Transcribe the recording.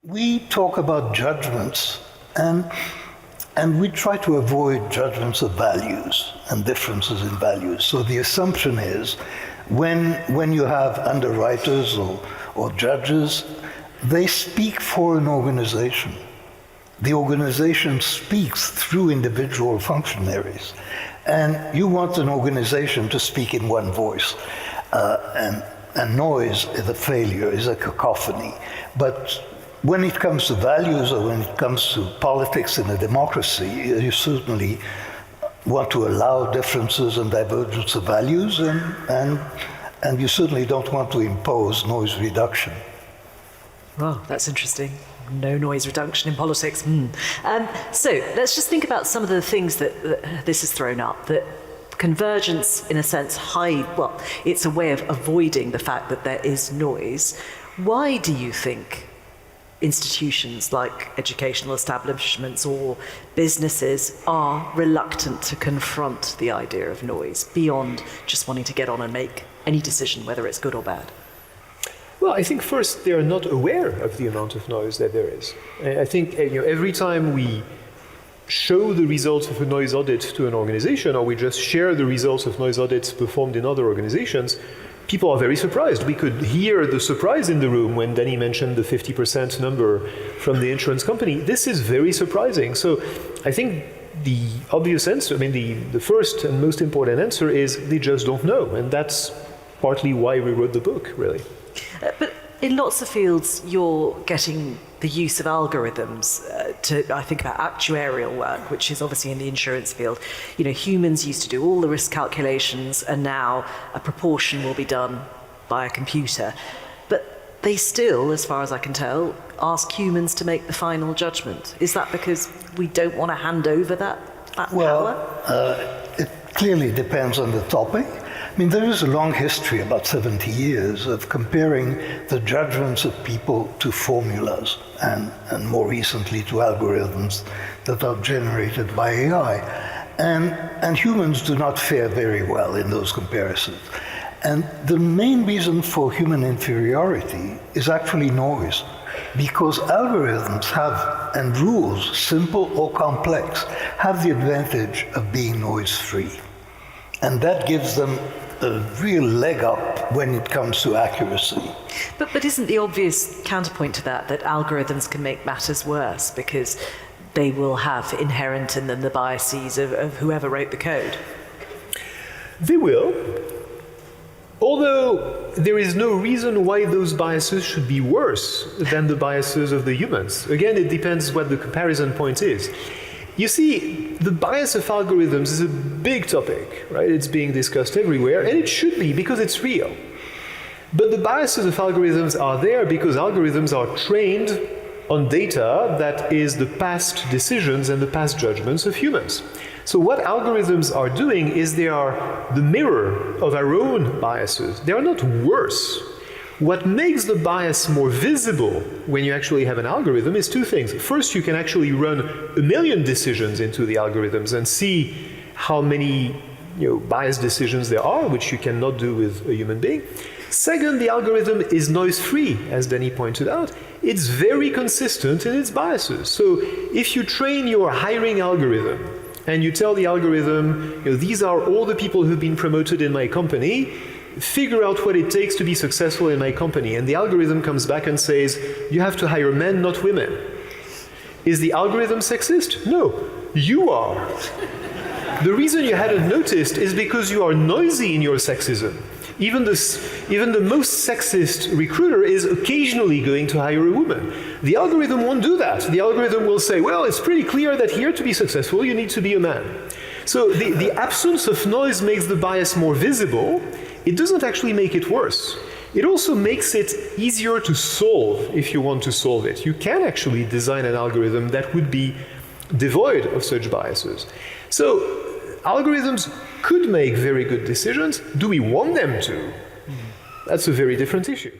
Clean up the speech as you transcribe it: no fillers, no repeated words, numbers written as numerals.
We talk about judgments, and we try to avoid judgments of values and differences in values. So the assumption is when you have underwriters or judges, they speak for an organization. The organization speaks through individual functionaries. And you want an organization to speak in one voice. And noise is a failure, is a cacophony. But when it comes to values or when it comes to politics in a democracy, you certainly want to allow differences and divergence of values, and you certainly don't want to impose noise reduction. Wow, that's interesting. No noise reduction in politics. So let's just think about some of the things that this has thrown up. That convergence, in a sense, it's a way of avoiding the fact that there is noise. Why do you think institutions like educational establishments or businesses are reluctant to confront the idea of noise beyond just wanting to get on and make any decision, whether it's good or bad? Well, I think first they are not aware of the amount of noise that there is. I think every time we show the results of a noise audit to an organization, or we just share the results of noise audits performed in other organizations, people are very surprised. We could hear the surprise in the room when Danny mentioned the 50% number from the insurance company. This is very surprising. So I think the obvious answer, the first and most important answer is they just don't know. And that's partly why we wrote the book, really. But in lots of fields, you're getting the use of algorithms I think about actuarial work, which is obviously in the insurance field. Humans used to do all the risk calculations, and now a proportion will be done by a computer. But they still, as far as I can tell, ask humans to make the final judgment. Is that because we don't want to hand over that power? Well, it clearly depends on the topic. There is a long history, about 70 years, of comparing the judgments of people to formulas and more recently to algorithms that are generated by AI. And humans do not fare very well in those comparisons. And the main reason for human inferiority is actually noise, because algorithms and rules, simple or complex, have the advantage of being noise-free. And that gives them a real leg up when it comes to accuracy. But isn't the obvious counterpoint to that algorithms can make matters worse because they will have inherent in them the biases of whoever wrote the code? They will. Although there is no reason why those biases should be worse than the biases of the humans. Again, it depends what the comparison point is. You see, the bias of algorithms is a big topic, right? It's being discussed everywhere, and it should be, because it's real. But the biases of algorithms are there because algorithms are trained on data that is the past decisions and the past judgments of humans. So what algorithms are doing is they are the mirror of our own biases. They are not worse. What makes the bias more visible when you actually have an algorithm is two things. First, you can actually run 1 million decisions into the algorithms and see how many biased decisions there are, which you cannot do with a human being. Second, the algorithm is noise-free, as Danny pointed out. It's very consistent in its biases. So if you train your hiring algorithm and you tell the algorithm, these are all the people who've been promoted in my company, figure out what it takes to be successful in my company. And the algorithm comes back and says, you have to hire men, not women. Is the algorithm sexist? No, you are. The reason you hadn't noticed is because you are noisy in your sexism. Even the most sexist recruiter is occasionally going to hire a woman. The algorithm won't do that. The algorithm will say, well, it's pretty clear that here to be successful, you need to be a man. So the absence of noise makes the bias more visible. It doesn't actually make it worse. It also makes it easier to solve if you want to solve it. You can actually design an algorithm that would be devoid of such biases. So algorithms could make very good decisions. Do we want them to? That's a very different issue.